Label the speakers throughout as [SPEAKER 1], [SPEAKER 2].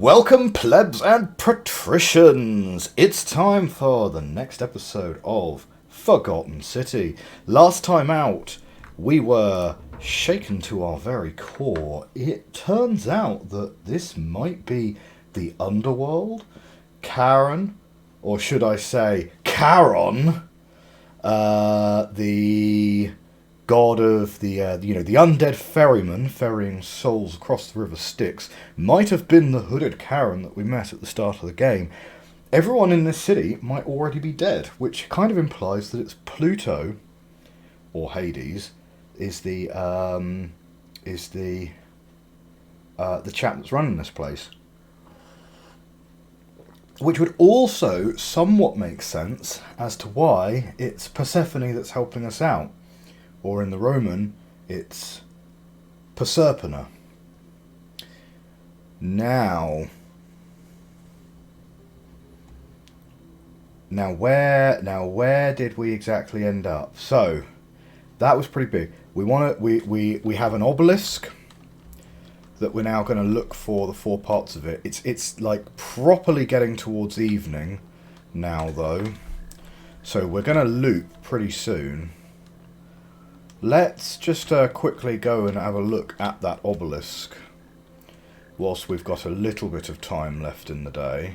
[SPEAKER 1] Welcome, plebs and patricians! It's time for the next episode of Forgotten City. Last time out, we were shaken to our very core. It turns out that this might be the underworld. Karen, or should I say Charon, the god of the the undead ferryman ferrying souls across the river Styx, might have been the hooded Karen that we met at the start of the game. Everyone in this city might already be dead, which kind of implies that it's Pluto, or Hades, is the chap that's running this place. Which would also somewhat make sense as to why it's Persephone that's helping us out. Or in the Roman, it's Proserpina. Now where did we exactly end up? So that was pretty big. We have an obelisk that we're now going to look for the four parts of it. It's like properly getting towards evening now though, so we're going to loop pretty soon. Let's just quickly go and have a look at that obelisk whilst we've got a little bit of time left in the day.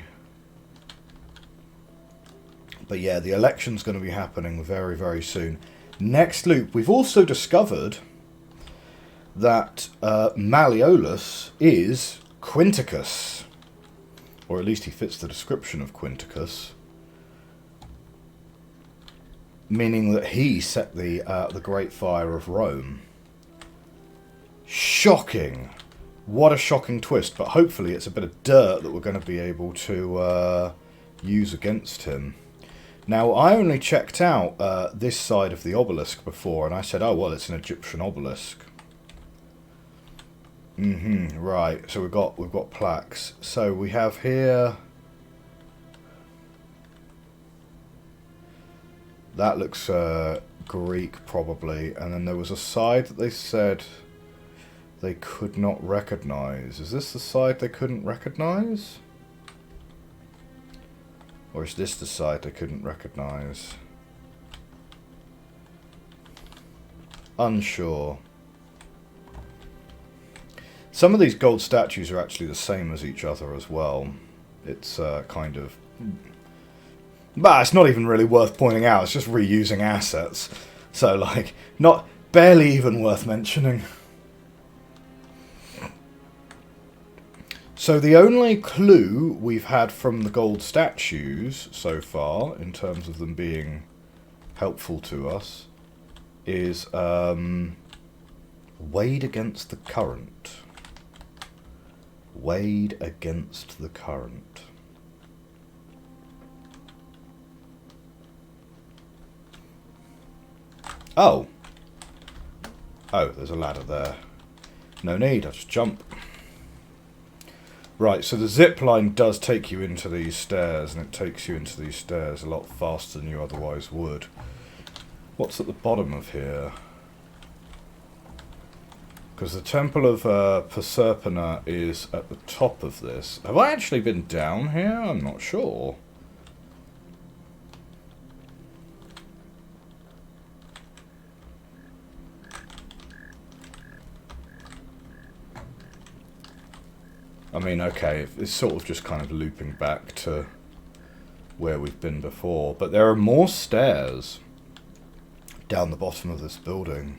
[SPEAKER 1] But yeah, the election's going to be happening very, very soon. Next loop, we've also discovered that Malleolus is Quinticus. Or at least he fits the description of Quinticus. Meaning that he set the Great Fire of Rome. Shocking! What a shocking twist, but hopefully it's a bit of dirt that we're going to be able to use against him. Now, I only checked out this side of the obelisk before, and I said, oh, well, it's an Egyptian obelisk. Right, so we've got plaques. So we have here... That looks Greek, probably. And then there was a side that they said they could not recognise. Is this the side they couldn't recognise? Or is this the side they couldn't recognise? Unsure. Some of these gold statues are actually the same as each other as well. It's kind of... But it's not even really worth pointing out. It's just reusing assets. So, like, not barely even worth mentioning. So the only clue we've had from the gold statues so far, in terms of them being helpful to us, is wade against the current. Wade against the current. Oh. Oh, there's a ladder there. No need, I'll just jump. Right, so the zip line does take you into these stairs, and it takes you into these stairs a lot faster than you otherwise would. What's at the bottom of here? Because the Temple of Proserpina is at the top of this. Have I actually been down here? I'm not sure. I mean, okay, it's sort of just kind of looping back to where we've been before, but there are more stairs down the bottom of this building.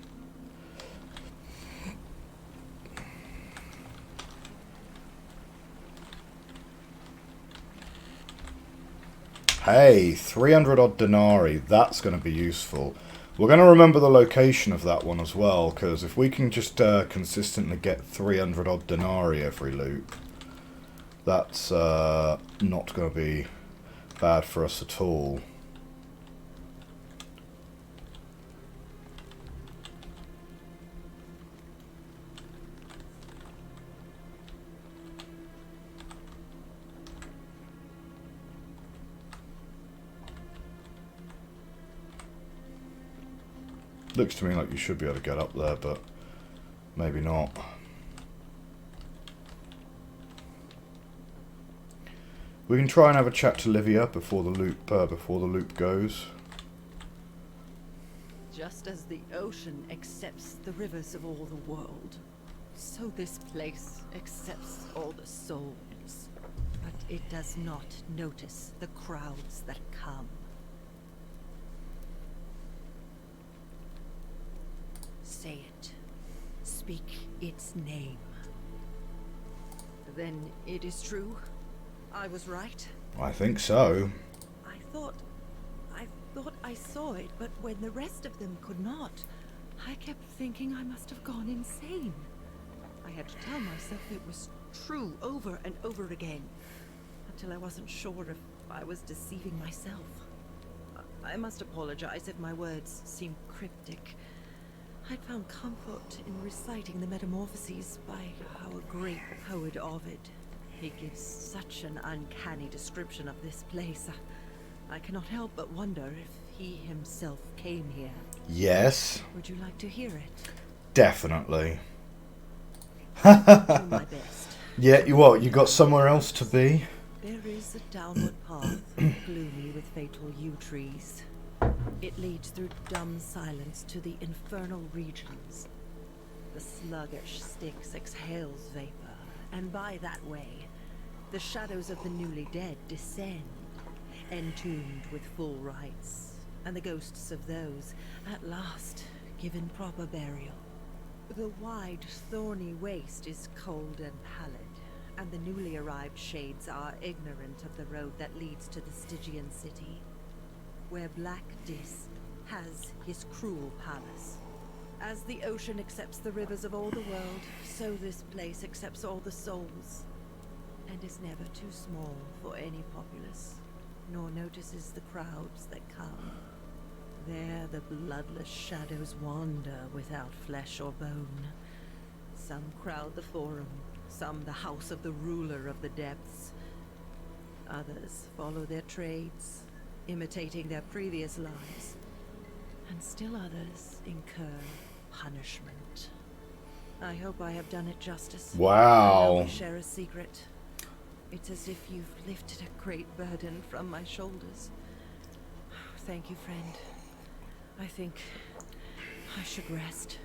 [SPEAKER 1] Hey, 300 odd denarii, that's going to be useful. We're going to remember the location of that one as well, because if we can just consistently get 300 odd denarii every loop, that's not going to be bad for us at all. Looks to me like you should be able to get up there, but maybe not. We can try and have a chat to Livia before the loop goes.
[SPEAKER 2] Just as the ocean accepts the rivers of all the world, so this place accepts all the souls. But it does not notice the crowds that come. Say it. Speak its name. Then it is true. I was right.
[SPEAKER 1] I think so.
[SPEAKER 2] I thought I saw it, but when the rest of them could not, I kept thinking I must have gone insane. I had to tell myself it was true over and over again, until I wasn't sure if I was deceiving myself. I must apologize if my words seem cryptic. I'd found comfort in reciting the Metamorphoses by our great poet Ovid. He gives such an uncanny description of this place. I cannot help but wonder if he himself came here.
[SPEAKER 1] Yes.
[SPEAKER 2] Would you like to hear it?
[SPEAKER 1] Definitely.
[SPEAKER 2] Do my best.
[SPEAKER 1] Yeah, you got somewhere else to be?
[SPEAKER 2] There is a downward path, gloomy with fatal yew trees. It leads through dumb silence to the infernal regions. The sluggish Styx exhales vapor, and by that way, the shadows of the newly dead descend, entombed with full rites, and the ghosts of those, at last, given proper burial. The wide, thorny waste is cold and pallid, and the newly arrived shades are ignorant of the road that leads to the Stygian city, where Black Dis has his cruel palace. As the ocean accepts the rivers of all the world, so this place accepts all the souls, and is never too small for any populace, nor notices the crowds that come. There the bloodless shadows wander without flesh or bone. Some crowd the forum, some the house of the ruler of the depths. Others follow their trades, imitating their previous lives. And still others incur punishment. I hope I have done it justice.
[SPEAKER 1] Wow.
[SPEAKER 2] We share a secret. It's as if you've lifted a great burden from my shoulders. Thank you, friend. I think I should rest.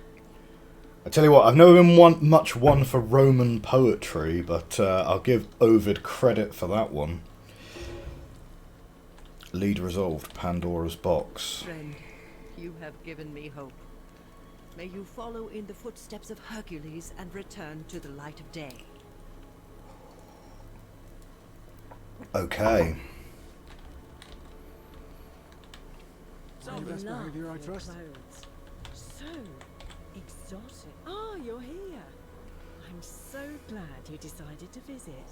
[SPEAKER 1] I tell you what, I've never been much one for Roman poetry, but I'll give Ovid credit for that one. Lead resolved, Pandora's box.
[SPEAKER 2] Friend, you have given me hope. May you follow in the footsteps of Hercules and return to the light of day.
[SPEAKER 1] Okay.
[SPEAKER 3] Best behaviour, I trust.
[SPEAKER 4] So exotic. Oh, you're here. I'm so glad you decided to visit.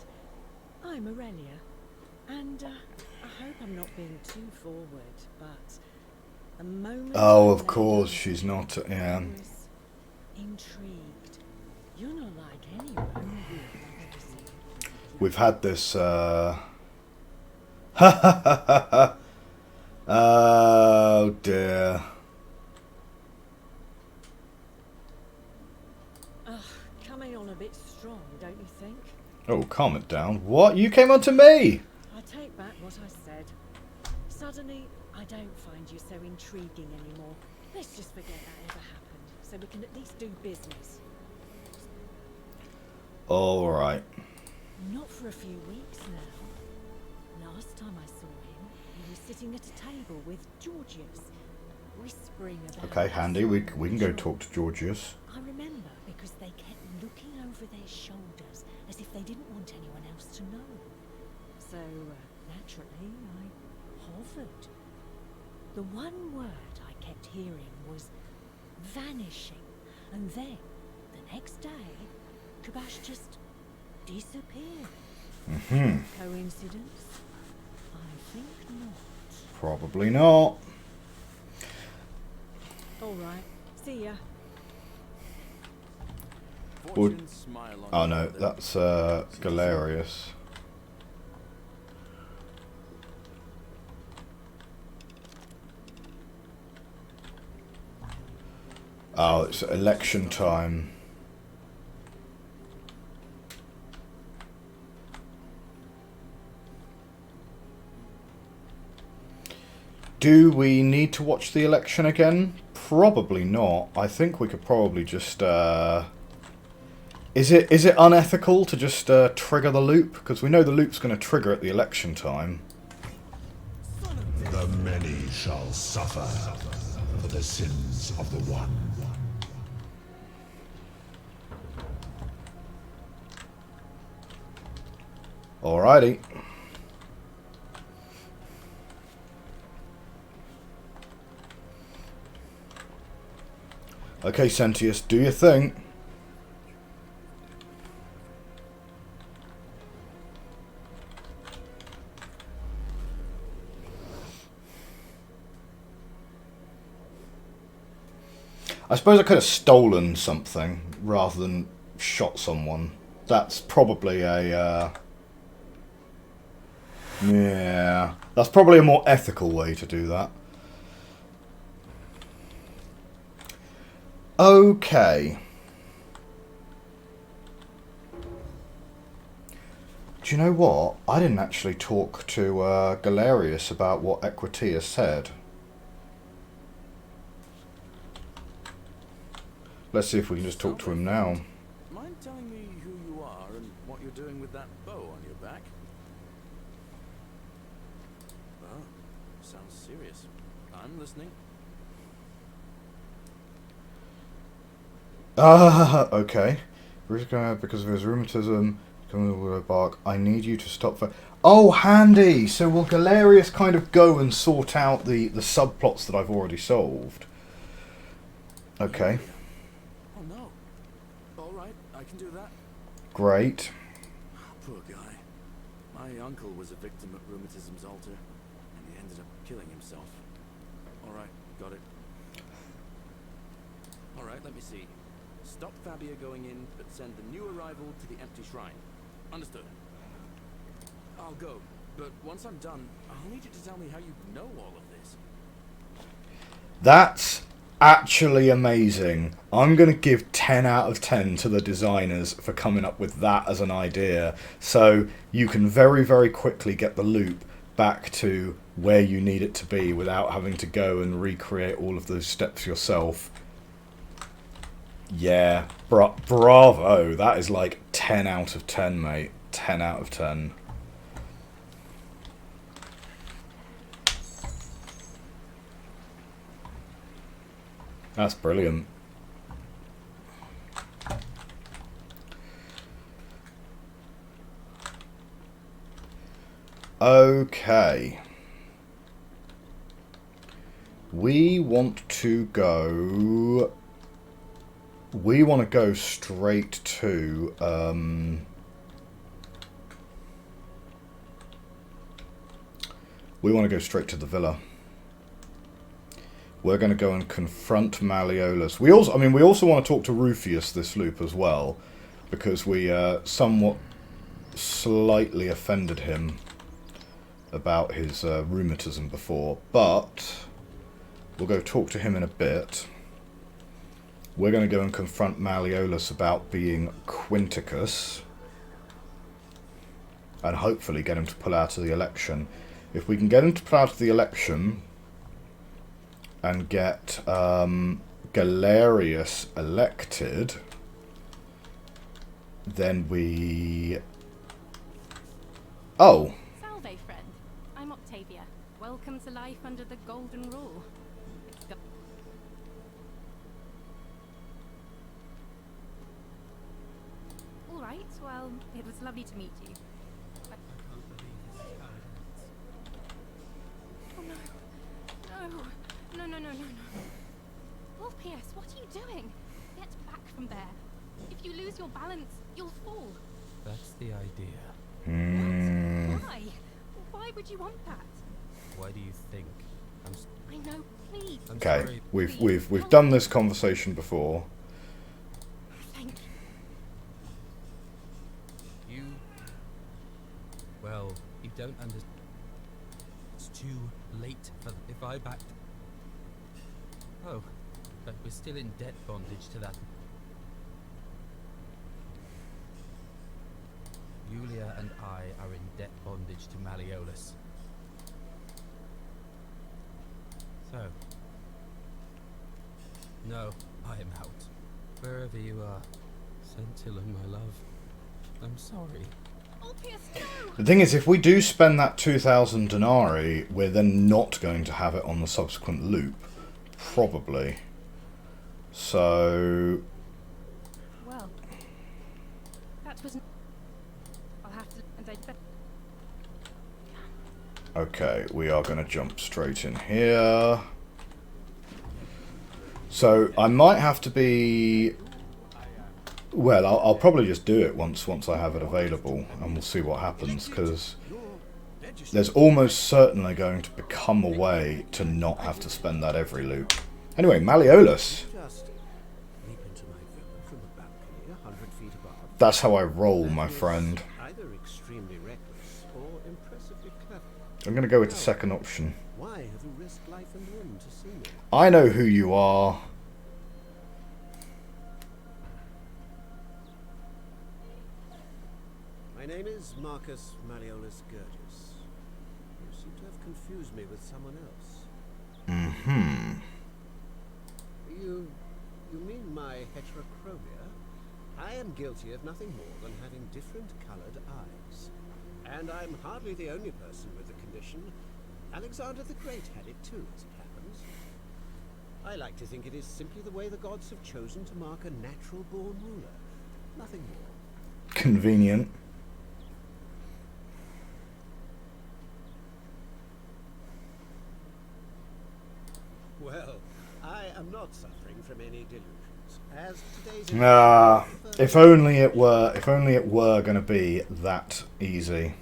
[SPEAKER 4] I'm Aurelia, and I hope I'm not being too forward, but the moment.
[SPEAKER 1] Oh, of course, she's not. Yeah.
[SPEAKER 4] I was intrigued. You're not like anyone I've ever seen.
[SPEAKER 1] We've had this. Oh dear.
[SPEAKER 4] Coming on a bit strong, don't you think?
[SPEAKER 1] Oh, calm it down. What? You came on to me!
[SPEAKER 4] I take back what I said. Suddenly, I don't find you so intriguing anymore. Let's just forget that ever happened, so we can at least do business.
[SPEAKER 1] Alright.
[SPEAKER 4] Not for a few weeks now. Last time I saw him, he was sitting at a table with Georgius, whispering about...
[SPEAKER 1] Okay, handy. We can go talk to Georgius.
[SPEAKER 4] I remember because they kept looking over their shoulders as if they didn't want anyone else to know. So, naturally, I hovered. The one word I kept hearing was vanishing, and then, the next day, Kabash just disappeared. Coincidence? I think not.
[SPEAKER 1] Probably not.
[SPEAKER 4] Alright, see ya.
[SPEAKER 1] Would... Oh no, that's Galerius. Oh, it's election time. Do we need to watch the election again? Probably not. I think we could probably just... Is it unethical to just trigger the loop? Because we know the loop's going to trigger at the election time.
[SPEAKER 3] The many shall suffer for the sins of the one.
[SPEAKER 1] Alrighty. Okay, Sentius, do your thing. I suppose I could have stolen something rather than shot someone. That's probably a... yeah, that's probably a more ethical way to do that. Okay. Do you know what? I didn't actually talk to Galerius about what Equitia said. Let's see if we can just talk to him now.
[SPEAKER 5] Mind telling me who you are and what you're doing with that bow on your back? Oh, sounds serious. I'm listening.
[SPEAKER 1] Okay. Because of his rheumatism, coming with a bark, I need you to stop for... Oh, handy! So will Galerius kind of go and sort out the subplots that I've already solved? Okay.
[SPEAKER 5] Oh no. Alright, I can do that.
[SPEAKER 1] Great.
[SPEAKER 5] Poor guy. My uncle was a victim at rheumatism's altar, and he ended up killing himself. Alright, got it. Alright, let me see. Stop Fabia going in, but send the new arrival to the empty shrine. Understood. I'll go, but once I'm done, I'll need you to tell me how you know all of this.
[SPEAKER 1] That's actually amazing. I'm going to give 10 out of 10 to the designers for coming up with that as an idea. So you can very, very quickly get the loop back to where you need it to be without having to go and recreate all of those steps yourself. Yeah, bravo. That is like 10 out of 10, mate. 10 out of 10. That's brilliant. Okay. We want to go straight to the villa. We're going to go and confront Malleolus. We also want to talk to Rufius this loop as well, because we somewhat slightly offended him about his rheumatism before, but we'll go talk to him in a bit. We're going to go and confront Malleolus about being Quinticus, and hopefully get him to pull out of the election. If we can get him to pull out of the election and get Galerius elected, then we... Oh!
[SPEAKER 6] Salve, friend. I'm Octavia. Welcome to life under the Golden Rule. Alright, well, it was lovely to meet you. Oh no. No. Wolf Pierce, what are you doing? Get back from there. If you lose your balance, you'll fall.
[SPEAKER 7] That's the idea.
[SPEAKER 6] What? Why? Why would you want that?
[SPEAKER 7] Why do you think?
[SPEAKER 6] I know, please.
[SPEAKER 1] Okay, we've done this conversation before.
[SPEAKER 6] Thank
[SPEAKER 7] you. Well, you don't understand. It's too late for... If I backed... Oh, but we're still in debt bondage to that. Julia and I are in debt bondage to Malleolus. So. No, I am out. Wherever you are, Scintilla, my love. I'm sorry.
[SPEAKER 6] Ulpius, no!
[SPEAKER 1] The thing is, if we do spend that 2,000 denarii, we're then not going to have it on the subsequent loop. Probably. So...
[SPEAKER 6] Well, that was... I'll have to... And I'd better...
[SPEAKER 1] Okay, we are going to jump straight in here. So, I might have to be... Well, I'll probably just do it once I have it available, and we'll see what happens, because there's almost certainly going to become a way to not have to spend that every loop. Anyway, Malleolus.
[SPEAKER 8] Just leap into my villa from a balcony 100 feet above.
[SPEAKER 1] That's how I roll, my friend.
[SPEAKER 8] Either extremely reckless or impressively clever.
[SPEAKER 1] I'm going to go with the second option.
[SPEAKER 8] Why have you risked life and limb to see me?
[SPEAKER 1] I know who you are.
[SPEAKER 8] My name is Marcus Malleolus Gurgis. You seem to have confused me with someone else.
[SPEAKER 1] Mm-hmm.
[SPEAKER 8] You mean my heterochromia? I am guilty of nothing more than having different coloured eyes. And I'm hardly the only person with the condition. Alexander the Great had it too, as it happens. I like to think it is simply the way the gods have chosen to mark a natural-born ruler. Nothing more.
[SPEAKER 1] Convenient.
[SPEAKER 8] Well, I am not suffering from any delusions. As today's
[SPEAKER 1] If only it were going to be that easy.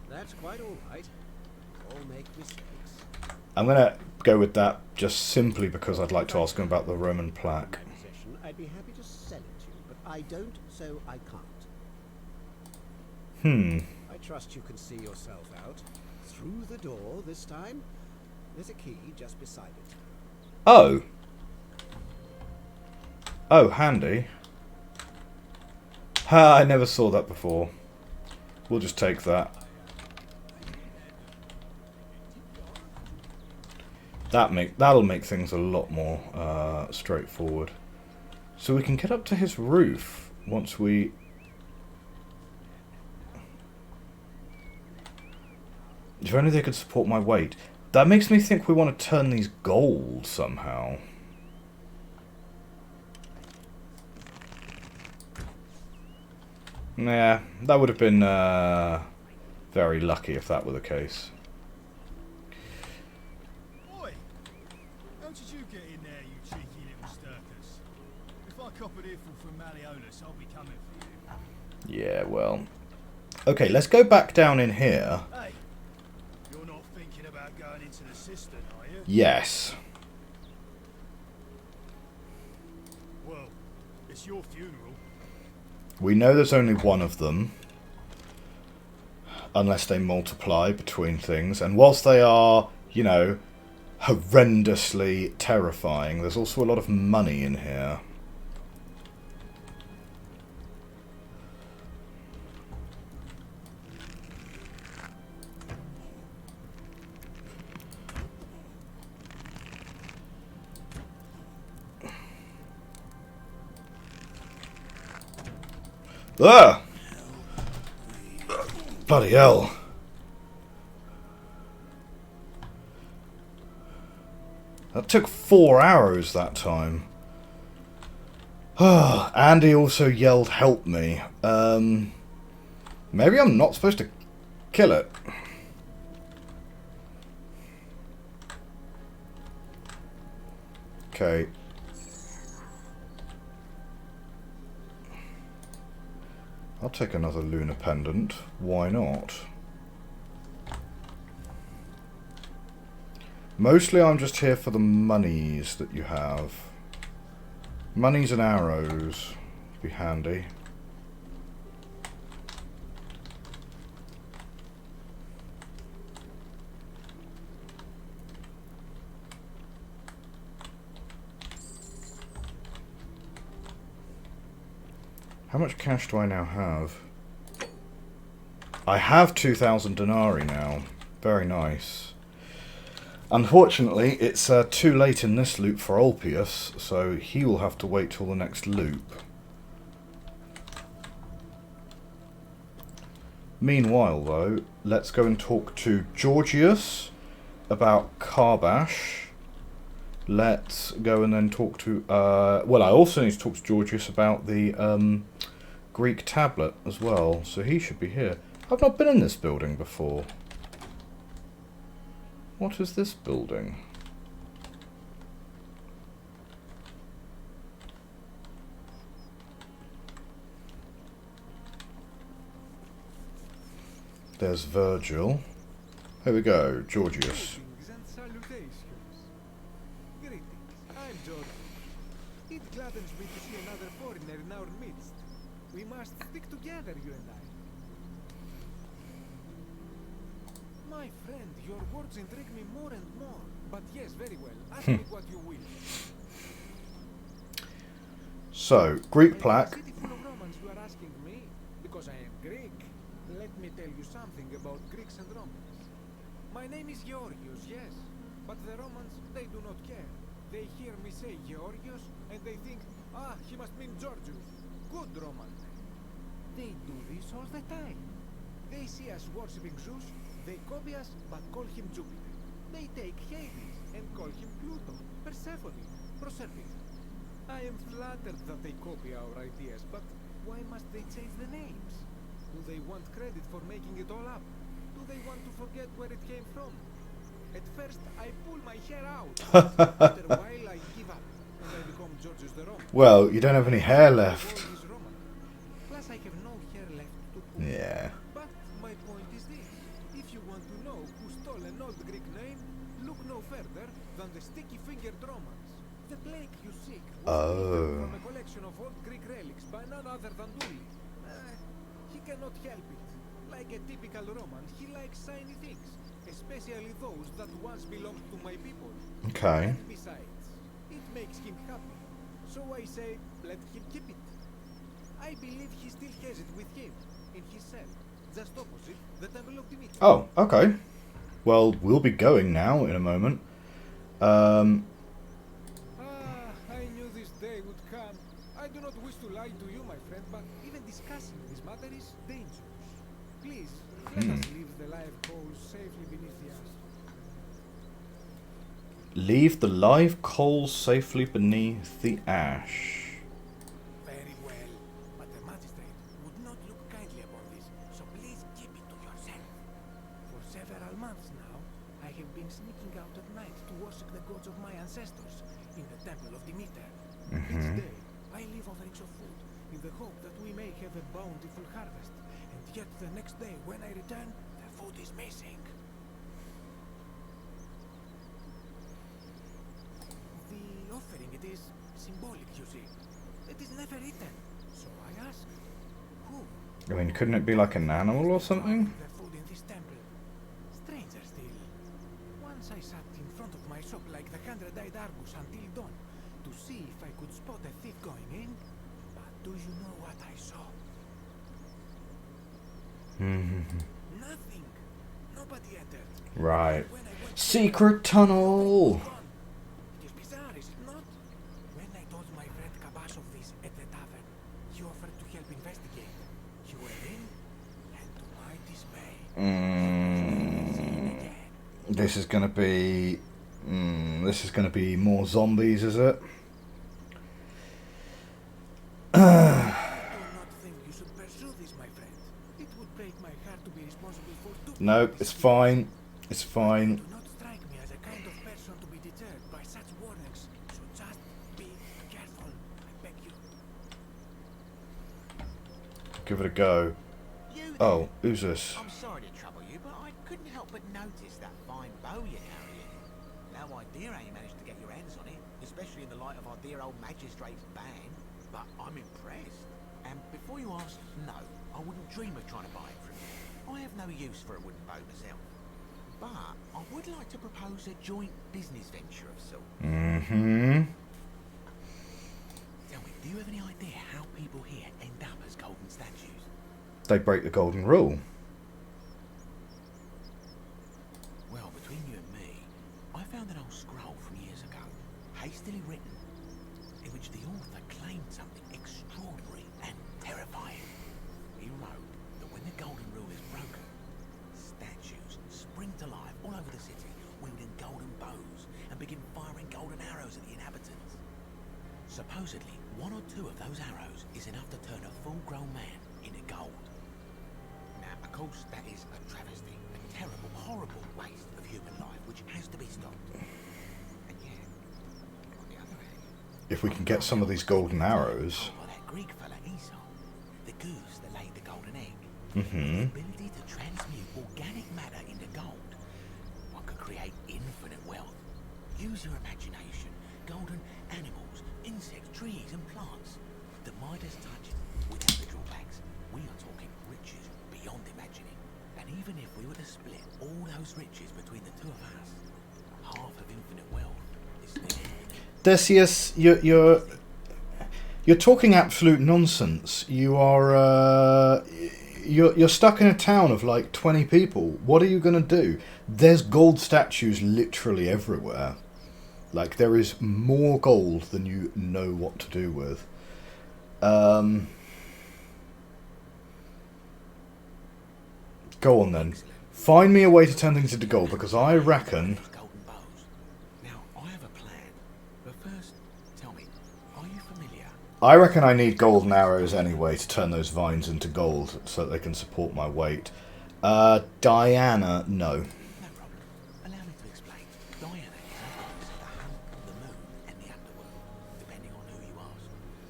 [SPEAKER 8] That's quite all right. We all make mistakes.
[SPEAKER 1] I'm going to go with that just simply because I'd like to ask him about the Roman plaque.
[SPEAKER 8] In my possession, I'd be happy to sell it to you, but I don't, so I can't. I trust you can see yourself out. Through the door this time. There's a key just beside it.
[SPEAKER 1] Oh. Oh, handy. Ha, I never saw that before. We'll just take that. That'll make things a lot more straightforward. So we can get up to his roof once we... If only they could support my weight. That makes me think we want to turn these gold somehow. Nah, that would have been very lucky if that were the case.
[SPEAKER 9] Oi! How did you get in there, you cheeky little stirkers? If I cop an earful from Malleolus, I'll be coming for you.
[SPEAKER 1] Yeah, well... Okay, let's go back down in here.
[SPEAKER 9] Hey! You're not thinking about going into the cistern, are you?
[SPEAKER 1] Yes.
[SPEAKER 9] Well, it's your funeral.
[SPEAKER 1] We know there's only one of them. Unless they multiply between things. And whilst they are, you know, horrendously terrifying, there's also a lot of money in here. Ah! Bloody hell. That took 4 arrows that time. Andy also yelled, "Help me." Maybe I'm not supposed to kill it. Okay. I'll take another lunar pendant. Why not? Mostly I'm just here for the monies that you have. Monies and arrows would be handy. How much cash do I now have? I have 2,000 denarii now. Very nice. Unfortunately, it's too late in this loop for Ulpius, so he will have to wait till the next loop. Meanwhile, though, let's go and talk to Georgius about Karbash. Let's go and then talk to... well, I also need to talk to Georgius about the Greek tablet as well, so he should be here. I've not been in this building before. What is this building? There's Virgil. Here we go, Georgius.
[SPEAKER 10] Greetings and salutations. Greetings, I'm George. It gladdens me to see another foreigner in our midst. We must stick together, you and I. My friend, your words intrigue me more and more. But yes, very well. Ask me what you will.
[SPEAKER 1] So, Greek plaque.
[SPEAKER 10] City full of Romans you are asking me? Because I am Greek. Let me tell you something about Greeks and Romans. My name is Georgios, yes. But the Romans, they do not care. They hear me say Georgios, and they think, ah, he must mean Georgius. Good Roman name. They do this all the time. They see us worshipping Zeus, they copy us, but call him Jupiter. They take Hades, and call him Pluto, Persephone, Proserpine. I am flattered that they copy our ideas, but why must they change the names? Do they want credit for making it all up? Do they want to forget where it came from? At first, I pull my hair out. After a while, I give up, and I become Georgius the Roman.
[SPEAKER 1] Well, you don't have any hair left.
[SPEAKER 10] Plus, I have no hair left to pull.
[SPEAKER 1] Yeah.
[SPEAKER 10] But my point is this. If you want to know who stole an old Greek name, look no further than the sticky-fingered Romans. The plaque you seek was taken from a collection of old Greek relics by none other than Duli. He cannot help it. Like a typical Roman, he likes shiny things, especially those that once belonged to my people.
[SPEAKER 1] Okay.
[SPEAKER 10] And besides, it makes him happy. So I say, let him keep it. I believe he still has it with him, in his cell, just opposite the Temple of Demeter.
[SPEAKER 1] Oh, okay. Well, we'll be going now in a moment.
[SPEAKER 10] I knew this day would come. I do not wish to lie to you, my friend, but even discussing this matter is dangerous. Please, let us leave the live coals safely beneath the ash.
[SPEAKER 1] Leave the live coals safely beneath the ash.
[SPEAKER 10] Very well, but the magistrate would not look kindly upon this, so please keep it to yourself. For several months now, I have been sneaking out at night to worship the gods of my ancestors in the Temple of Demeter. Each day, I leave offerings of food in the hope that we may have a bountiful harvest. And yet the next day, when I return, the food is missing. The offering, it is symbolic, you see. It is never eaten. So I ask, who?
[SPEAKER 1] I mean, couldn't it be like an animal or something?
[SPEAKER 10] The food in this temple. Stranger still. Once I sat in front of my shop like the 100-eyed Argus until dawn to see if I could spot a thief going in. But do you know what I saw? Nothing. Nobody entered.
[SPEAKER 1] Right.
[SPEAKER 10] When I went
[SPEAKER 1] Secret tunnel!
[SPEAKER 10] It is bizarre, is it not? When I told my friend Kabash of this at the tavern, he offered to help investigate. He went in, and to my dismay,
[SPEAKER 1] This is gonna be... this is gonna be more zombies, is it?
[SPEAKER 10] I do not think you should pursue this, my friend. It would break my heart to be responsible for two.
[SPEAKER 1] No, it's fine. It's fine.
[SPEAKER 10] Do not strike me as a kind of person to be deterred by such warnings. So just be careful, I beg you.
[SPEAKER 1] Give it a go.
[SPEAKER 11] You
[SPEAKER 1] Oh,
[SPEAKER 11] there?
[SPEAKER 1] who's this?
[SPEAKER 11] I'm sorry to trouble you, but I couldn't help but notice that fine bow you're carrying. No idea how you managed to get your hands on it, especially in the light of our dear old magistrate's ban, but I'm impressed. And before you ask, no, I wouldn't dream of trying to buy it from you. I have no use for a wooden bow myself. But I would like to propose a joint business venture of sorts. Tell me, do you have any idea how people here end up as golden statues?
[SPEAKER 1] They break the golden rule.
[SPEAKER 11] Well, between you and me, I and begin firing golden arrows at the inhabitants. Supposedly, 1 or 2 of those arrows is enough to turn a full-grown man into gold. Now, of course, that is a travesty, a terrible, horrible waste of human life, which has to be stopped. And yet, on the other hand,
[SPEAKER 1] If we can get some of these golden arrows.
[SPEAKER 11] oh, that Greek fella Esau, the goose that laid the golden egg,
[SPEAKER 1] Mm-hmm.
[SPEAKER 11] the ability to transmute organic matter into gold, one could create infinite wealth. Use your imagination. Golden animals, insects, trees and plants. The Midas touch without the drawbacks. We are talking riches beyond imagining. And even if we were to split all those riches between the two of us, half of infinite wealth is still infinite.
[SPEAKER 1] Decius, you're talking absolute nonsense. You're stuck in a town of like 20 people. What are you going to do? There's gold statues literally everywhere. Like, there is more gold than you know what to do with. Go on then. Find me a way to turn things into gold, because I reckon...
[SPEAKER 11] Golden bows. Now, I have a plan. But first, tell me, are you familiar?
[SPEAKER 1] I reckon I need golden arrows anyway to turn those vines into gold so that they can support my weight. Diana, no.
[SPEAKER 11] No problem. Allow me to explain. Diana is a goddess of the hunt, the moon, and the underworld, depending on who you ask.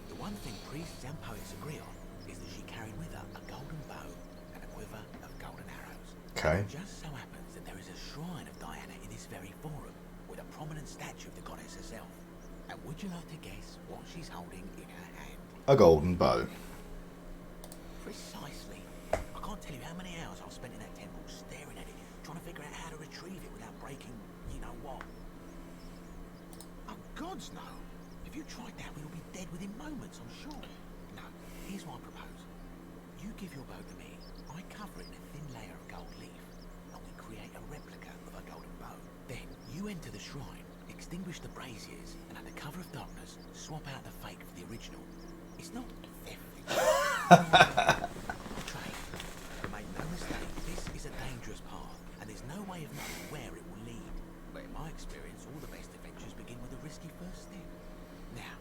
[SPEAKER 11] The one thing priests and poets agree on is that she carried with her a golden bow and a quiver of golden arrows.
[SPEAKER 1] Okay.
[SPEAKER 11] It just so happens that there is a shrine of Diana in this very forum, with a prominent statue of the goddess herself. And would you like to guess what she's holding in her hand?
[SPEAKER 1] A golden bow.
[SPEAKER 11] Precisely. I can't tell you how many hours I've spent in that temple staring at it, trying to figure out how to retrieve it without breaking, you know what. Oh, gods no. If you tried that, we'll be dead within moments, I'm sure. No, here's what I propose. You give your bow to me, I cover it in a thin layer of gold leaf, and we create a replica of a golden bow. Then, you enter the shrine, extinguish the braziers, and under cover of darkness, swap out the fake for the original. It's not theft. Trade. But make no mistake, this is a dangerous path, and there's no way of knowing where it will lead. But in my experience, all the best adventures begin with a risky first step. Now,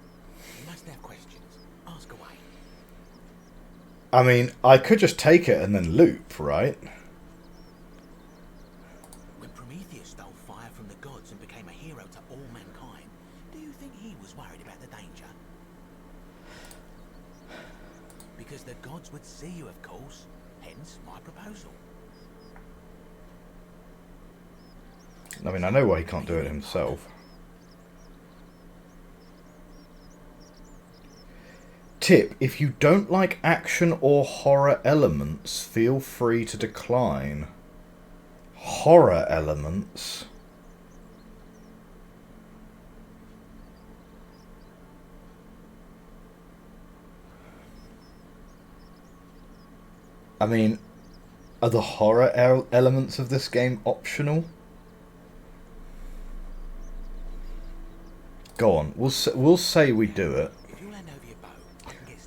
[SPEAKER 11] you must have questions. Ask away.
[SPEAKER 1] I mean, I could just take it and then loop, right?
[SPEAKER 11] When Prometheus stole fire from the gods and became a hero to all mankind, do you think he was worried about the danger? Because the gods would see you, of course. Hence my proposal.
[SPEAKER 1] I mean, I know why he can't do it himself. Tip, if you don't like action or horror elements, feel free to decline. Horror elements? I mean, are the horror elements of this game optional? Go on, we'll say we do it.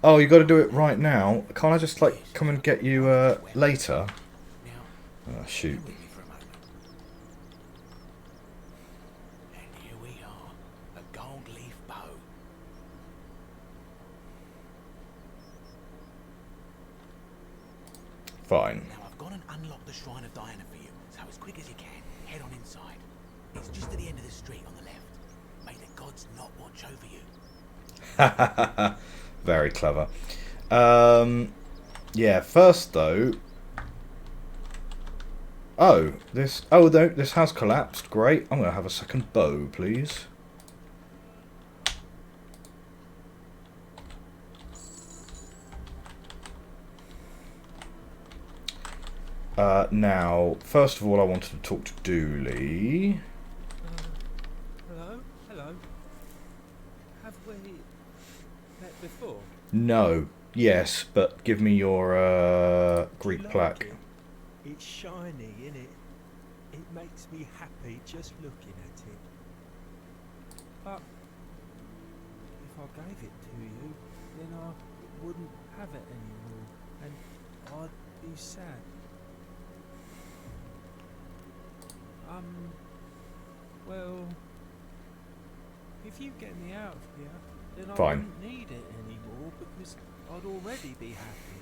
[SPEAKER 1] Oh, you got to do it right now. Can't I just like come and get you later? Oh, shoot.
[SPEAKER 11] And here we are, a gold leaf bow.
[SPEAKER 1] Fine.
[SPEAKER 11] Now I've gone and unlocked the Shrine of Diana for you, so as quick as you can, head on inside. It's just at the end of the street on the left. May the gods not watch over you.
[SPEAKER 1] Very clever. Yeah, first though... Oh, this has collapsed. Great. I'm going to have a second bow, please. Now, first of all, I wanted to talk to Dooley.
[SPEAKER 7] Hello? Hello? Have we met before?
[SPEAKER 1] No. Yes, but give me your Greek
[SPEAKER 12] Like
[SPEAKER 1] plaque.
[SPEAKER 12] it? It's shiny, innit? It makes me happy just looking at it. But if I gave it to you, then I wouldn't have it anymore, and I'd be sad. Well, if you get me out of here, then I
[SPEAKER 1] Fine.
[SPEAKER 12] wouldn't need it anymore because I'd already be happy.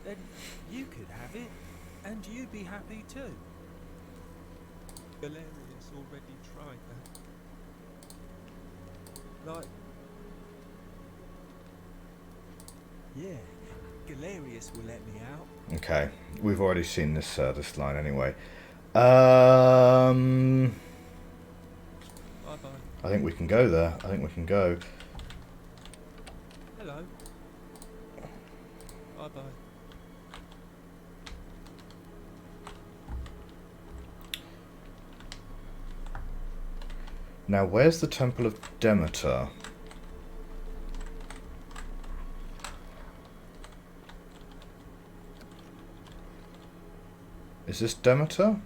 [SPEAKER 12] Then you could have it, and you'd be happy too. Galerius already tried that. Like, yeah, Galerius will let me out.
[SPEAKER 1] Okay, we've already seen this line anyway.
[SPEAKER 12] Bye bye.
[SPEAKER 1] I think we can go there. I think we can go.
[SPEAKER 12] Hello. Bye bye.
[SPEAKER 1] Now, where's the Temple of Demeter? Is this Demeter?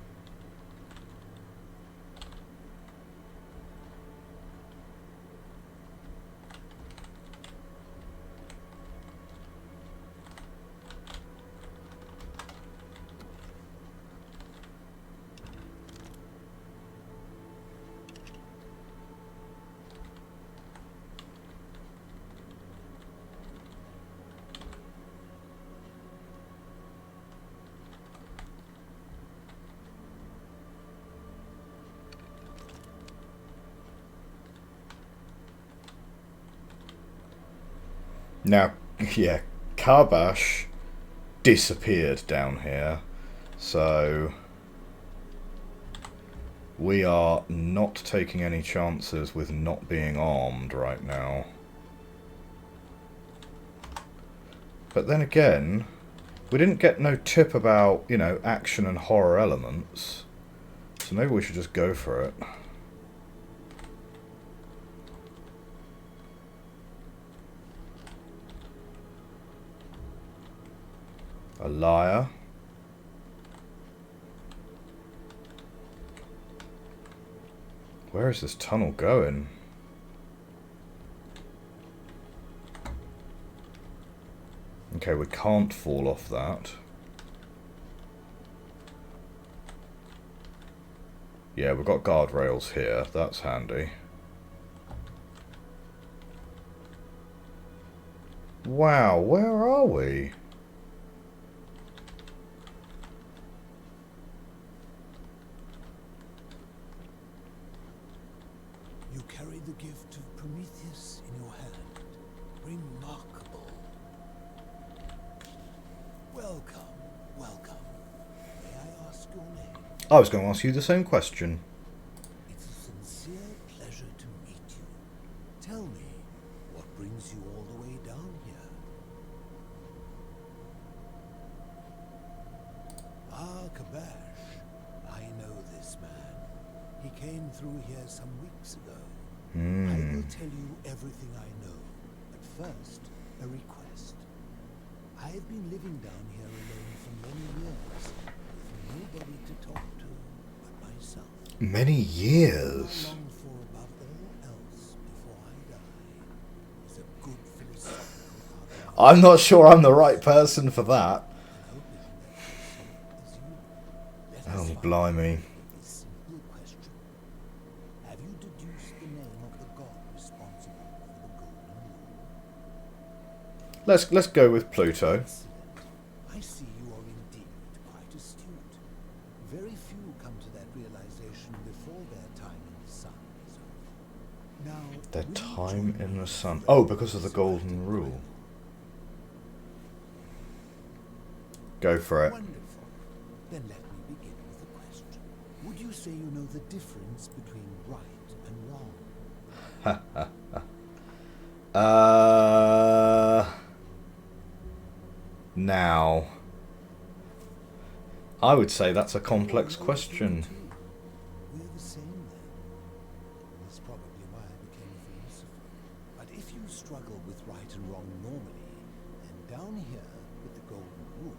[SPEAKER 1] Now, yeah, Karbash disappeared down here, so we are not taking any chances with not being armed right now. But then again, we didn't get no tip about, you know, action and horror elements, so maybe we should just go for it. A liar. Where is this tunnel going? Okay, we can't fall off that. Yeah, we've got guardrails here. That's handy. Wow, where are we?
[SPEAKER 8] You carry the gift of Prometheus in your hand. Remarkable. Welcome, welcome. May I ask your name?
[SPEAKER 1] I was going to ask you the same question.
[SPEAKER 8] It's a sincere pleasure to meet you. Tell me, what brings you all the way down here? Ah, Kabash. I know this man. He came through here some weeks ago. I will tell you everything I know. But first, a request. I have been living down here alone for many years, with nobody to talk to but myself.
[SPEAKER 1] Many years.
[SPEAKER 8] What I long for above all else before I die is a good philosophical
[SPEAKER 1] I'm not sure I'm the right person for that. Oh, blimey.
[SPEAKER 8] this simple question. Have you deduced the name of the god responsible for the golden rule?
[SPEAKER 1] Let's go with Pluto.
[SPEAKER 8] Excellent. I see you are indeed quite astute. Very few come to that realization before their time in the sun is over. Now,
[SPEAKER 1] Their
[SPEAKER 8] will you
[SPEAKER 1] time
[SPEAKER 8] join
[SPEAKER 1] in
[SPEAKER 8] me
[SPEAKER 1] the sun.
[SPEAKER 8] for
[SPEAKER 1] Oh, because of the golden rule. Go for it.
[SPEAKER 8] Wonderful. Then let me begin with a question. Would you say you know the difference between right and wrong?
[SPEAKER 1] Now, I would say that's a complex question.
[SPEAKER 8] We're the same then. That's probably why I became a philosopher. But if you struggle with right and wrong normally, then down here with the golden rule,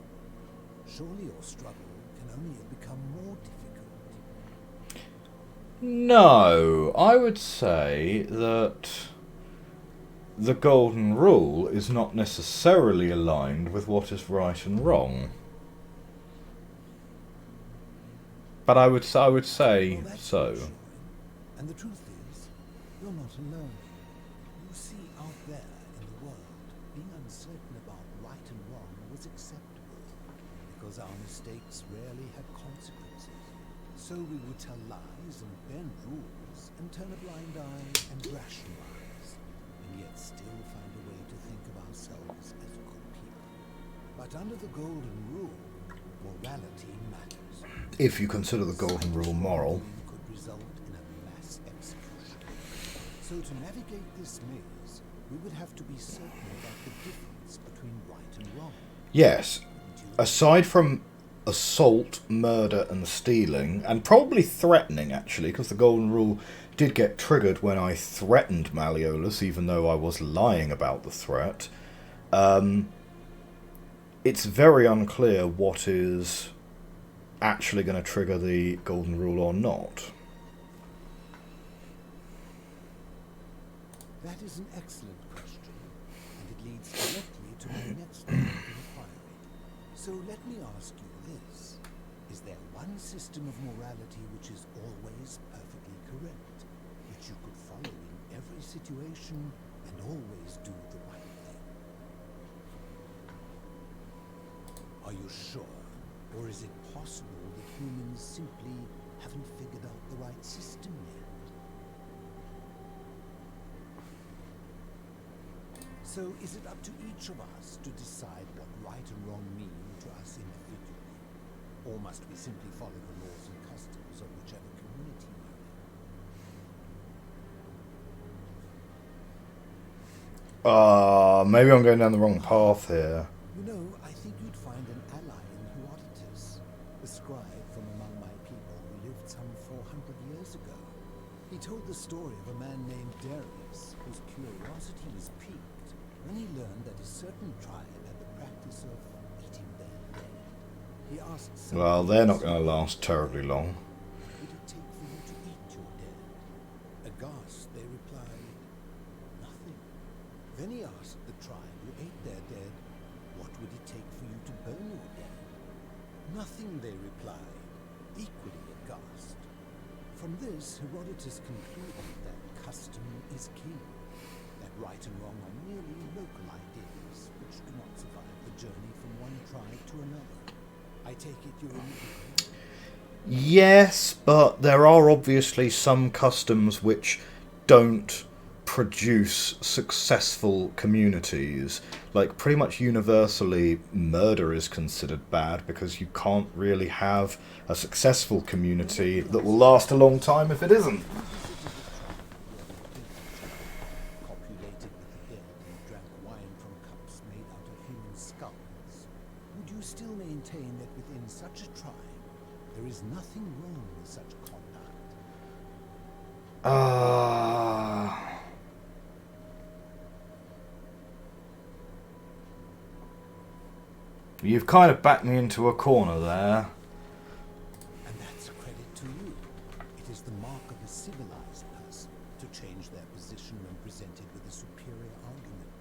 [SPEAKER 8] surely your struggle can only have become more difficult.
[SPEAKER 1] No, I would say that the golden rule is not necessarily aligned with what is right and wrong. But I would say
[SPEAKER 8] Well, that's
[SPEAKER 1] so.
[SPEAKER 8] reassuring. And the truth is,
[SPEAKER 13] You're not alone. You see, out there in the world, being uncertain about right and wrong was acceptable, because our mistakes rarely had consequences. So we would tell lies and bend rules, and turn a blind eye and rationalize, and yet still find a way to think of ourselves as good people. But under the golden rule, morality matters.
[SPEAKER 1] If you consider the golden rule moral.
[SPEAKER 13] Could result in a mass execution. So to navigate this maze, we would have to be certain about the difference between right and wrong.
[SPEAKER 1] Yes. Aside from assault, murder and stealing, and probably threatening actually, because the golden rule did get triggered when I threatened Malleolus, even though I was lying about the threat, it's very unclear what is actually going to trigger the golden rule or not.
[SPEAKER 13] That is an excellent question, and it leads directly to my next line of inquiry. So let me ask you this. Is there one system of morality which is always perfectly correct, which you could follow in every situation and always do the right thing? Are you sure? Or is it possible that humans simply haven't figured out the right system yet? So is it up to each of us to decide what right and wrong mean to us individually? Or must we simply follow the laws and customs of whichever community we're in?
[SPEAKER 1] Maybe I'm going down the wrong path here.
[SPEAKER 13] You know, I think you'd find an ally in Herodotus, a scribe from among my people who lived some 400 years ago. He told the story of a man named Darius, whose curiosity was piqued when he learned that a certain tribe had the practice of eating their dead. He asked
[SPEAKER 1] Well, they're not going to last terribly long.
[SPEAKER 13] What would it take for you to eat your dead? Aghast, they replied, nothing. Then he asked the tribe who ate their dead, what would it take for you to burn your dead? Nothing, they replied, equally aghast. From this, Herodotus concluded that custom is king, that right and wrong are merely local ideas which do not survive the journey from one tribe to another. I take it you're in agreement?
[SPEAKER 1] Yes, but there are obviously some customs which don't produce successful communities. Like, pretty much universally, murder is considered bad because you can't really have a successful community that will last a long time if it isn't.
[SPEAKER 13] Copulated with the dead and drank wine from cups made out of human skulls. Would you still maintain that within such a tribe, there is nothing wrong with such conduct?
[SPEAKER 1] You've kind of backed me into a corner there.
[SPEAKER 13] And that's a credit to you. It is the mark of a civilized person to change their position when presented with a superior argument.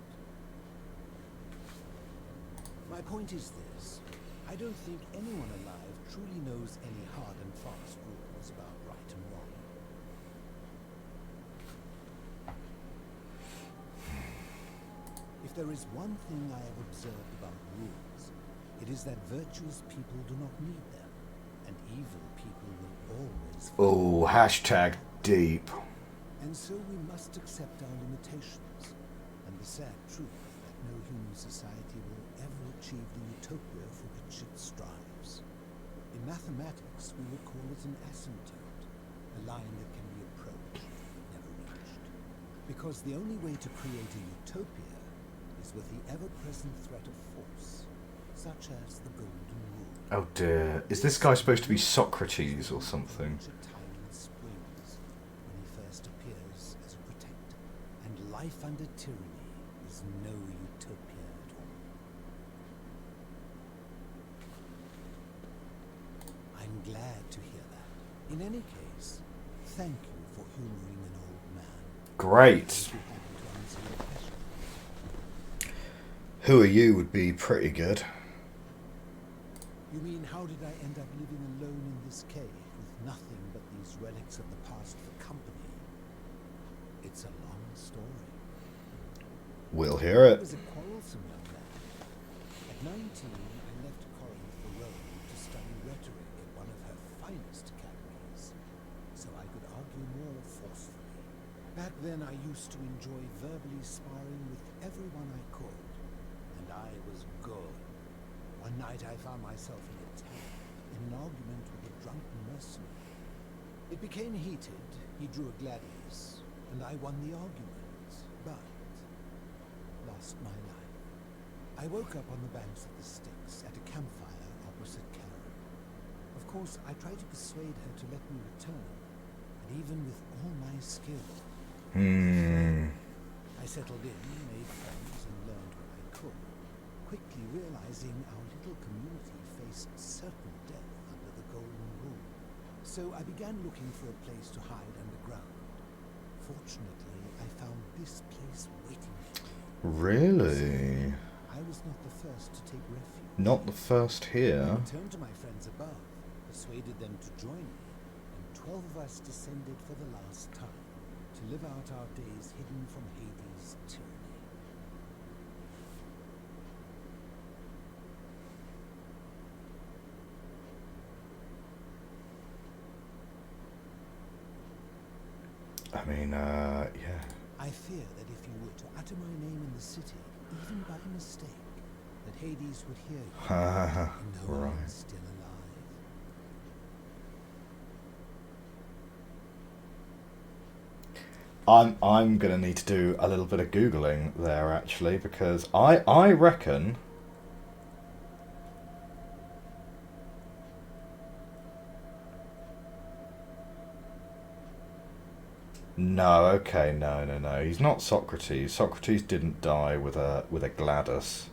[SPEAKER 13] My point is this. I don't think anyone alive truly knows any hard and fast rules about right and wrong. If there is one thing I have observed about rules, it is that virtuous people do not need them, and evil people will always...
[SPEAKER 1] Oh, hashtag deep.
[SPEAKER 13] And so we must accept our limitations, and the sad truth that no human society will ever achieve the utopia for which it strives. In mathematics, we would call it an asymptote, a line that can be approached, never reached. Because the only way to create a utopia is with the ever-present threat of force, such as the golden rule.
[SPEAKER 1] Oh dear. Is this guy supposed to be Socrates or something?
[SPEAKER 13] Springs when he first appears as a protector, and life under tyranny is no utopia at all. I'm glad to hear that. In any case, thank you for humoring an old man.
[SPEAKER 1] Great. Who are you would be pretty good.
[SPEAKER 13] You mean, how did I end up living alone in this cave with nothing but these relics of the past for company? It's a long story.
[SPEAKER 1] We'll hear
[SPEAKER 13] I
[SPEAKER 1] it.
[SPEAKER 13] was a quarrelsome young man. At 19, I left Corinth for Rome to study rhetoric at one of her finest academies, so I could argue more forcefully. Back then, I used to enjoy verbally sparring with everyone I could, and I was good. One night, I found myself in a tent, in an argument with a drunken mercenary. It became heated, he drew a gladius, and I won the argument, but lost my life. I woke up on the banks of the Styx at a campfire opposite Karen. Of course, I tried to persuade her to let me return, and even with all my skill, I settled in, made friends, and learned what I could, quickly realizing our little community faced certain death under the Golden Rule. So I began looking for a place to hide underground. Fortunately, I found this place waiting for me.
[SPEAKER 1] Really?
[SPEAKER 13] I was not the first to take refuge.
[SPEAKER 1] Not the first here.
[SPEAKER 13] I returned to my friends above, persuaded them to join me, and 12 of us descended for the last time, to live out our days hidden from Hades' tyranny.
[SPEAKER 1] I mean, yeah.
[SPEAKER 13] I fear that if you were to utter my name in the city, even by mistake, that Hades would hear you, and know
[SPEAKER 1] Right.
[SPEAKER 13] I'm still alive.
[SPEAKER 1] I'm gonna need to do a little bit of Googling there actually, because I reckon no, okay, no. He's not Socrates. Socrates didn't die with a Gladys.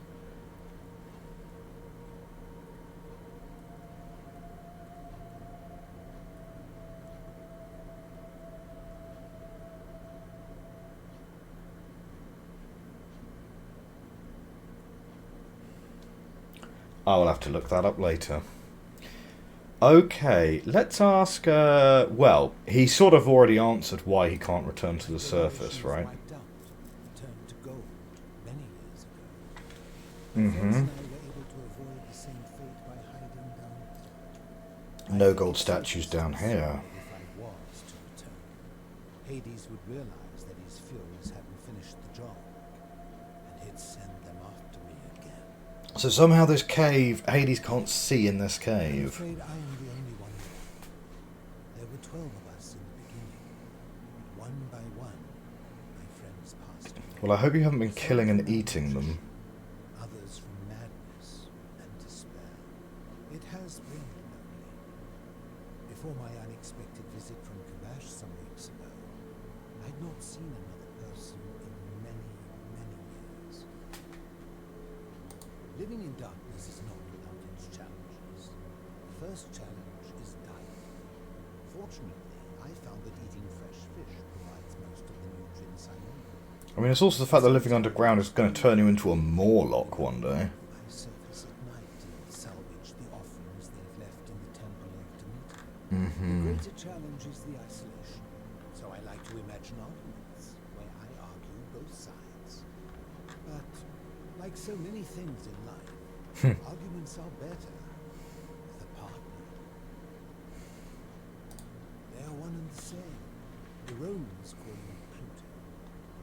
[SPEAKER 1] I will have to look that up later. Okay, let's ask, well, he sort of already answered why he can't return to the surface, right?
[SPEAKER 13] Turned to gold many years ago.
[SPEAKER 1] Mm-hmm.
[SPEAKER 13] Friends and I were able to avoid the same fate by hiding down.
[SPEAKER 1] No gold statues down here.
[SPEAKER 13] If I was to return, Hades would realize that his furies hadn't finished the job, and he'd send them after me again.
[SPEAKER 1] So somehow this cave, Hades can't see in this
[SPEAKER 13] I'm
[SPEAKER 1] cave.
[SPEAKER 13] afraid I am the only one left. There were 12 of us in the beginning. One by one, my friends passed away.
[SPEAKER 1] Well, I hope you haven't been killing and eating them.
[SPEAKER 13] Others from madness and despair. It has been lonely. Before my unexpected visit from Kabash some weeks ago, I'd not seen another person in many, many years. Living in darkness is not without its challenges. The first challenge is diet. Fortunately, I found that eating fresh fish provides most of the nutrients I need.
[SPEAKER 1] I mean, it's also the fact that living underground is going to turn you into a Morlock one day.
[SPEAKER 13] I surface at night and salvage the offerings they've left in the temple of Demeter. The greater challenge is the isolation, so I like to imagine arguments where I argue both sides. But, like so many things in life, arguments are better with a partner. They are one and the same. The Romans call him Pluto.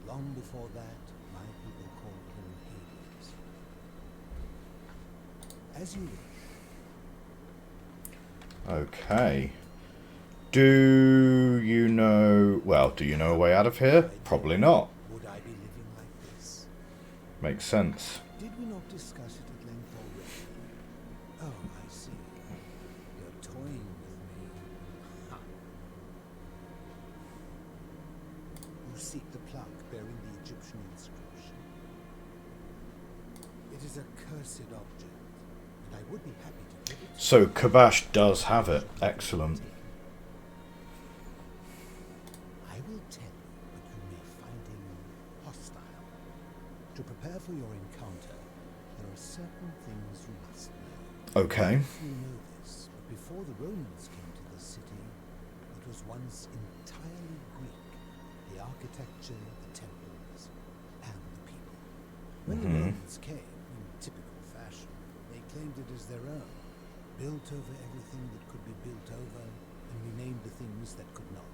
[SPEAKER 13] Long before that, my people called him Hades. As you wish.
[SPEAKER 1] Okay. Do you know... Well, do you know a way out of here? Probably not.
[SPEAKER 13] Would I be living like this?
[SPEAKER 1] Makes sense.
[SPEAKER 13] Did we not discuss it at length already? Oh, I see. You're toying with me. Ha. You seek the plaque bearing the Egyptian inscription. It is a cursed object, and I would be happy to give it to
[SPEAKER 1] So, Kabash does have it. Excellent.
[SPEAKER 13] I will tell you, but you may find him hostile. To prepare for your encounter, there are certain things you must know.
[SPEAKER 1] Okay.
[SPEAKER 13] If you know this, but before the Romans came to this city, it was once entirely Greek. the architecture, the temples, and the people. When the Romans came, in typical fashion, they claimed it as their own, built over everything that could be built over, and renamed the things that could not.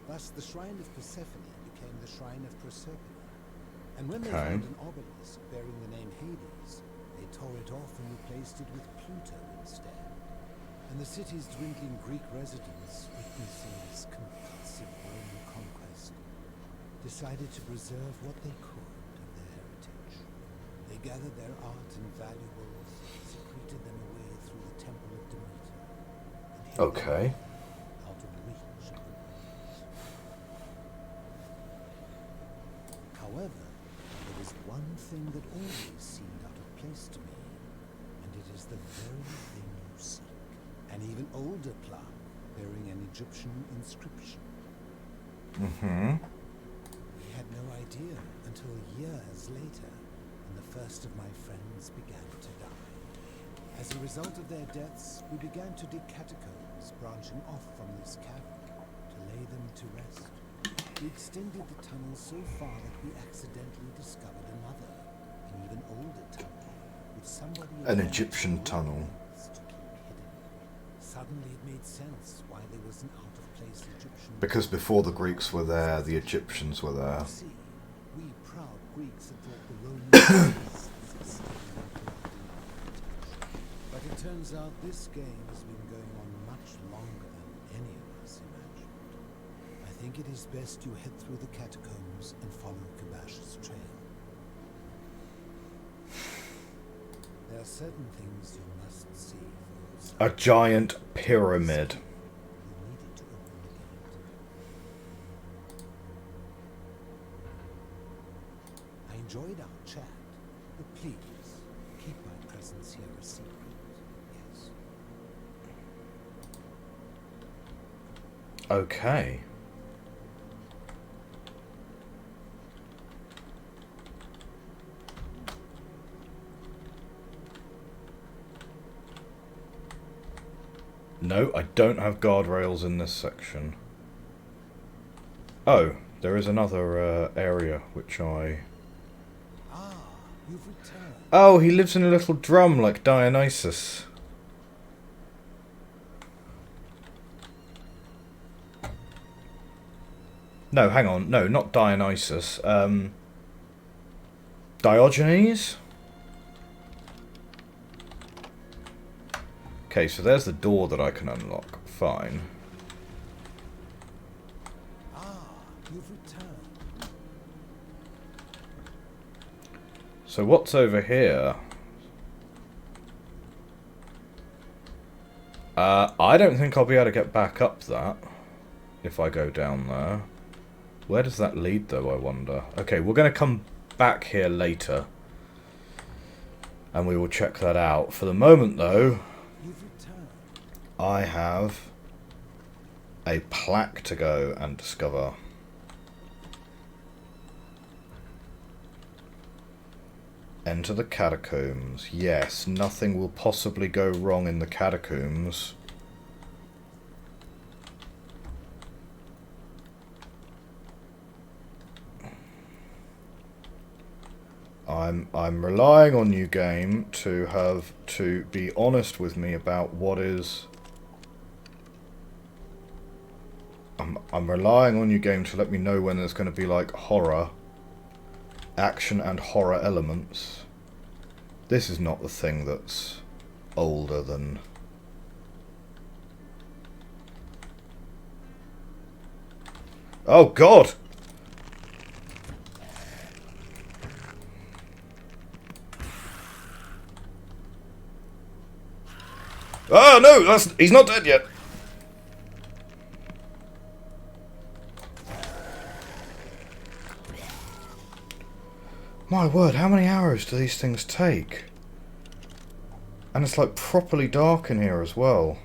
[SPEAKER 13] Thus, the shrine of Persephone became the shrine of Proserpine. And when they found an obelisk bearing the name Hades, they tore it off and replaced it with Pluto instead. And the city's dwindling Greek residents, witnessing this compulsive Roman conquest, decided to preserve what they could of their heritage. They gathered their art and valuables, secreted them away through the temple of Demeter, and hid them out of reach of the Romans. However, there is one thing that always seemed out of place to me, and it is the very thing you seek. An even older plaque bearing an Egyptian inscription. We had no idea until years later, when the first of my friends began to die. As a result of their deaths, we began to dig catacombs branching off from this cavern to lay them to rest. We extended the tunnel so far that we accidentally discovered another, an even older tunnel, with somebody
[SPEAKER 1] an Egyptian tunnel.
[SPEAKER 13] Suddenly it made sense why there was an out-of-place Egyptian.
[SPEAKER 1] Because before the Greeks were there, the Egyptians were there.
[SPEAKER 13] See, we proud Greeks had thought the Romans but it turns out this game has been going on much longer than any of us imagined. I think it is best you head through the catacombs and follow Kabash's trail. There are certain things you must see for yourself.
[SPEAKER 1] A giant pyramid.
[SPEAKER 13] You needed to open the gate. I enjoyed our chat, but please keep my presence here a secret. Yes.
[SPEAKER 1] Okay. No, I don't have guardrails in this section. Oh, there is another area which I...
[SPEAKER 13] Ah, you've returned.
[SPEAKER 1] Oh, he lives in a little drum like Dionysus. No, hang on. No, not Dionysus. Diogenes? Okay, so there's the door that I can unlock. Fine.
[SPEAKER 13] Ah, you've returned.
[SPEAKER 1] So what's over here? I don't think I'll be able to get back up that if I go down there. Where does that lead, though, I wonder? Okay, we're going to come back here later, and we will check that out. For the moment, though, I have a plaque to go and discover. Enter the catacombs. Yes, nothing will possibly go wrong in the catacombs. I'm relying on you, game, to be honest with me about what is... I'm relying on you, game, to let me know when there's going to be, like, horror, action and horror elements. This is not the thing that's older than... Oh, God! Oh, no! He's not dead yet! My word, how many arrows do these things take? And it's like properly dark in here as well.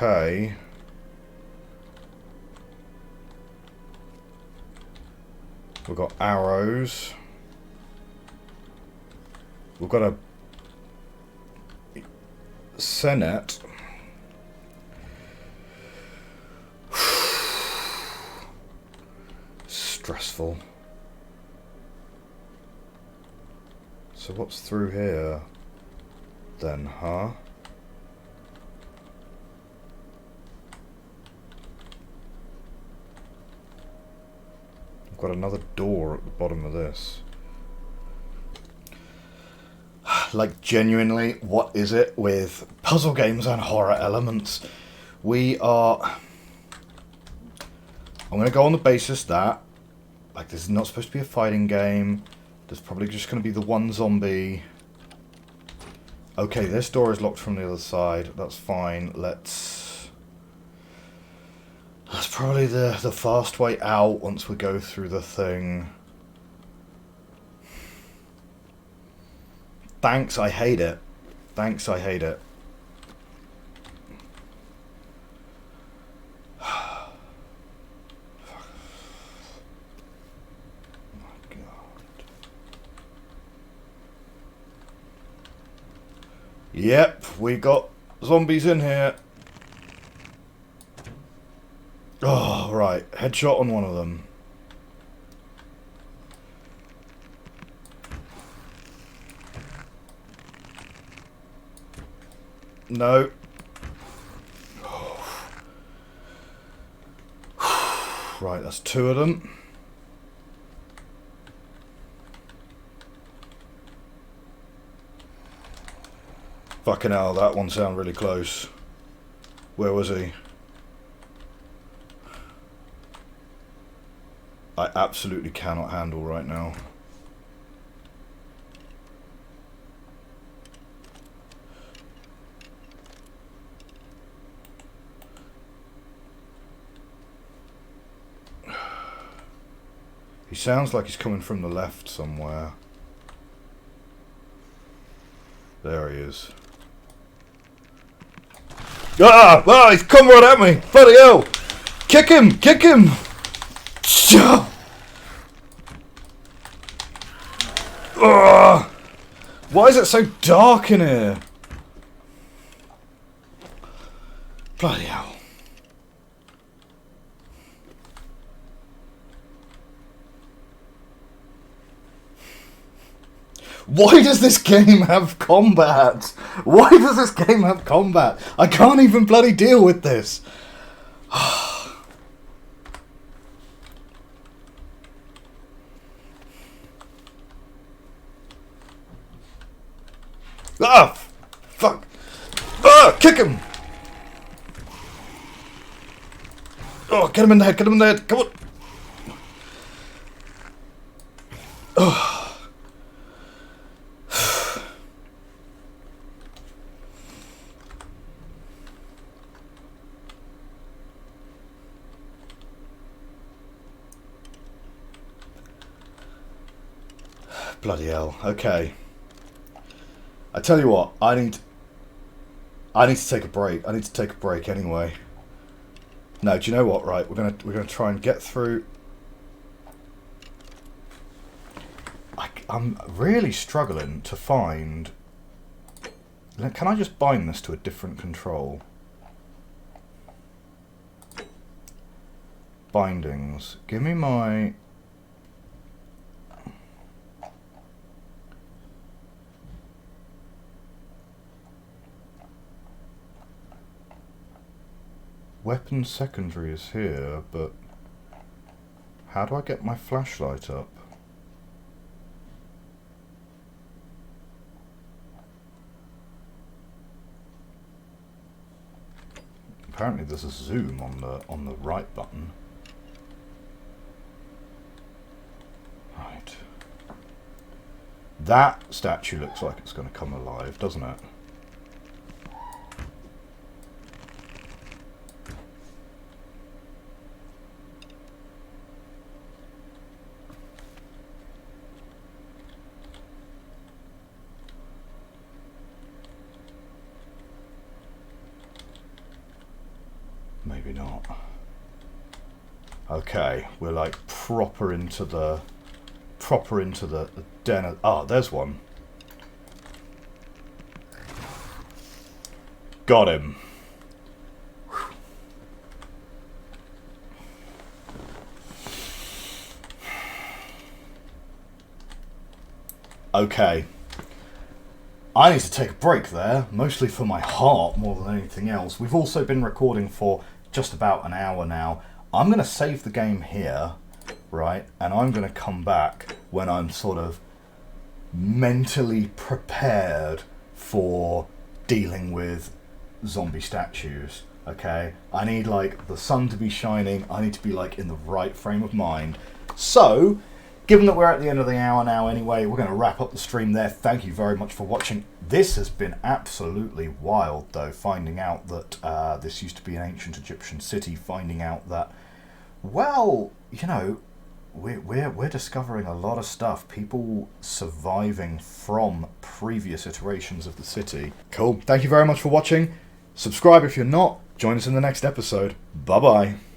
[SPEAKER 1] Okay. We've got arrows. We've got a Senate. Stressful. So what's through here then, huh? I've got another door at the bottom of this. Like, genuinely, what is it with puzzle games and horror elements? I'm going to go on the basis that, like, this is not supposed to be a fighting game. There's probably just going to be the one zombie. Okay, this door is locked from the other side. That's fine. That's probably the fast way out once we go through the thing. Thanks, I hate it. Thanks, I hate it. Yep, we got zombies in here. Oh, right. Headshot on one of them. No. Right, that's two of them. Fucking hell, that one sounded really close. Where was he? I absolutely cannot handle right now. He sounds like he's coming from the left somewhere. There he is. Ah! Ah! He's come right at me! Bloody hell! Kick him! Kick him! Ah! Why is it so dark in here? Bloody hell. Why does this game have combat? Why does this game have combat? I can't even bloody deal with this. Ah! Fuck! Ah! Kick him! Oh, get him in the head, get him in the head, come on! Oh. Bloody hell. Okay. I tell you what, I need to take a break. I need to take a break anyway. No, do you know what? Right, we're gonna try and get through. I'm really struggling to find. Can I just bind this to a different control? Bindings. Give me my. Weapon secondary is here, but how do I get my flashlight up? Apparently there's a zoom on the right button. Right. That statue looks like it's going to come alive, doesn't it? maybe not. Okay, we're like proper into the den of, ah, there's one. Got him. Okay. I need to take a break there, mostly for my heart more than anything else. We've also been recording for just about an hour now. I'm going to save the game here, right? And I'm going to come back when I'm sort of mentally prepared for dealing with zombie statues, okay? I need, like, the sun to be shining. I need to be, like, in the right frame of mind. So, given that we're at the end of the hour now anyway, we're going to wrap up the stream there. Thank you very much for watching. This has been absolutely wild, though, finding out that this used to be an ancient Egyptian city, finding out that, well, you know, we're discovering a lot of stuff. People surviving from previous iterations of the city. Cool. Thank you very much for watching. Subscribe if you're not. Join us in the next episode. Bye-bye.